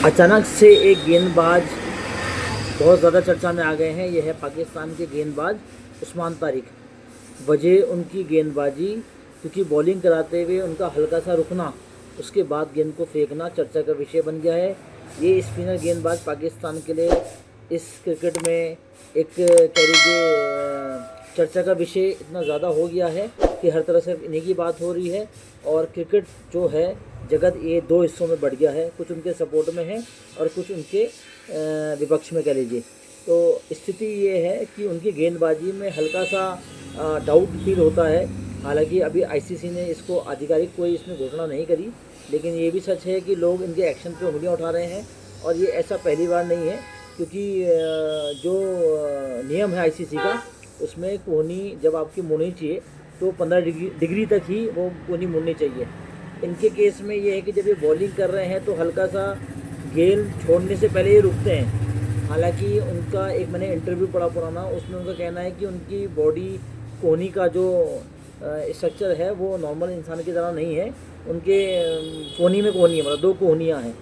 अचानक से एक गेंदबाज बहुत ज़्यादा चर्चा में आ गए हैं। यह है पाकिस्तान के गेंदबाज उस्मान तारिक। वजह उनकी गेंदबाजी, क्योंकि बॉलिंग कराते हुए उनका हल्का सा रुकना, उसके बाद गेंद को फेंकना चर्चा का विषय बन गया है। ये स्पिनर गेंदबाज पाकिस्तान के लिए इस क्रिकेट में एक कह लीजिए चर्चा का विषय इतना ज़्यादा हो गया है कि हर तरह से इन्हीं की बात हो रही है। और क्रिकेट जो है जगत ये दो हिस्सों में बढ़ गया है, कुछ उनके सपोर्ट में है और कुछ उनके विपक्ष में कह लीजिए। तो स्थिति ये है कि उनकी गेंदबाजी में हल्का सा डाउट फील होता है। हालांकि अभी आईसीसी ने इसको आधिकारिक कोई इसमें घोषणा नहीं करी, लेकिन ये भी सच है कि लोग इनके एक्शन पे उंगलियां उठा रहे हैं। और ये ऐसा पहली बार नहीं है, क्योंकि जो नियम है आईसीसी का, उसमें कोहनी जब आपकी मुड़नी चाहिए तो 15 डिग्री तक ही वो कोहनी मुड़नी चाहिए। इनके केस में ये है कि जब ये बॉलिंग कर रहे हैं तो हल्का सा गेंद छोड़ने से पहले ये रुकते हैं। हालांकि उनका एक मैंने इंटरव्यू पढ़ा पुराना, उसमें उनका कहना है कि उनकी बॉडी कोहनी का जो स्ट्रक्चर है वो नॉर्मल इंसान की तरह नहीं है। उनके कोहनी में कोहनी है, मतलब दो कोहनियाँ हैं।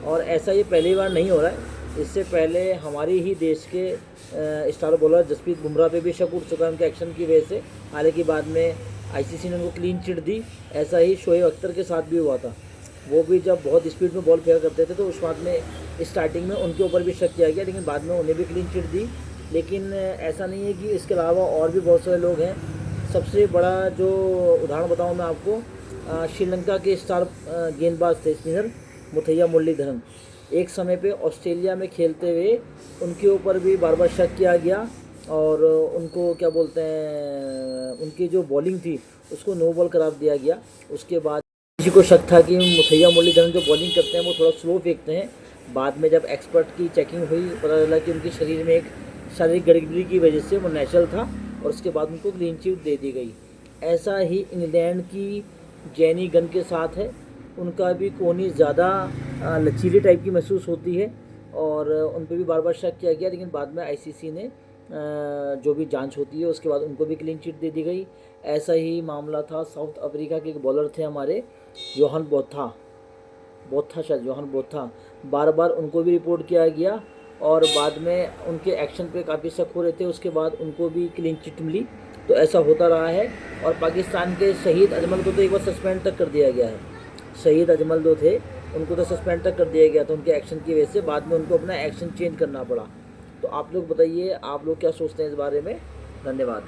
और ऐसा ये पहली बार नहीं हो रहा है। इससे पहले हमारे ही देश के स्टार बॉलर जसप्रीत बुमराह पे भी शक उठ चुका है उनके एक्शन की वजह से। हालांकि बाद में आईसीसी ने उनको क्लीन चिट दी। ऐसा ही शोएब अख्तर के साथ भी हुआ था। वो भी जब बहुत स्पीड में बॉल फेयर करते थे तो उस बात में स्टार्टिंग में उनके ऊपर भी शक किया गया, लेकिन बाद में उन्हें भी क्लीन चिट दी। लेकिन ऐसा नहीं है कि इसके अलावा और भी बहुत सारे लोग हैं। सबसे बड़ा जो उदाहरण बताऊँ मैं आपको, श्रीलंका के स्टार गेंदबाज थे स्पिनर मुथैया मुरलीधरन। एक समय पे ऑस्ट्रेलिया में खेलते हुए उनके ऊपर भी बार बार शक किया गया और उनको क्या बोलते हैं, उनकी जो बॉलिंग थी उसको नो बॉल करार दिया गया। उसके बाद किसी को शक था कि मुथैया मुरलीधरन जो बॉलिंग करते हैं वो थोड़ा स्लो फेंकते हैं। बाद में जब एक्सपर्ट की चेकिंग हुई, पता चला कि उनके शरीर में एक शारीरिक गड़बड़ी की वजह से वो नेचुरल था और उसके बाद उनको क्लीन चिट दे दी गई। ऐसा ही इंग्लैंड की जैनी गन के साथ है। उनका भी कोहनी ज़्यादा लचीली टाइप की महसूस होती है और उन पर भी बार बार शक किया गया, लेकिन बाद में आईसीसी ने जो भी जांच होती है उसके बाद उनको भी क्लीन चिट दे दी गई। ऐसा ही मामला था साउथ अफ्रीका के एक बॉलर थे हमारे, योहान बोथा शायद योहान बोथा। बार बार उनको भी रिपोर्ट किया गया और बाद में उनके एक्शन पे काफ़ी शक हो रहे थे, उसके बाद उनको भी क्लीन चिट मिली। तो ऐसा होता रहा है। और पाकिस्तान के शहीद अजमल को तो एक बार सस्पेंड तक कर दिया गया है। शहीद अजमल जो थे उनको तो सस्पेंड तक कर दिया गया था उनके एक्शन की वजह से। बाद में उनको अपना एक्शन चेंज करना पड़ा। तो आप लोग बताइए, आप लोग क्या सोचते हैं इस बारे में। धन्यवाद।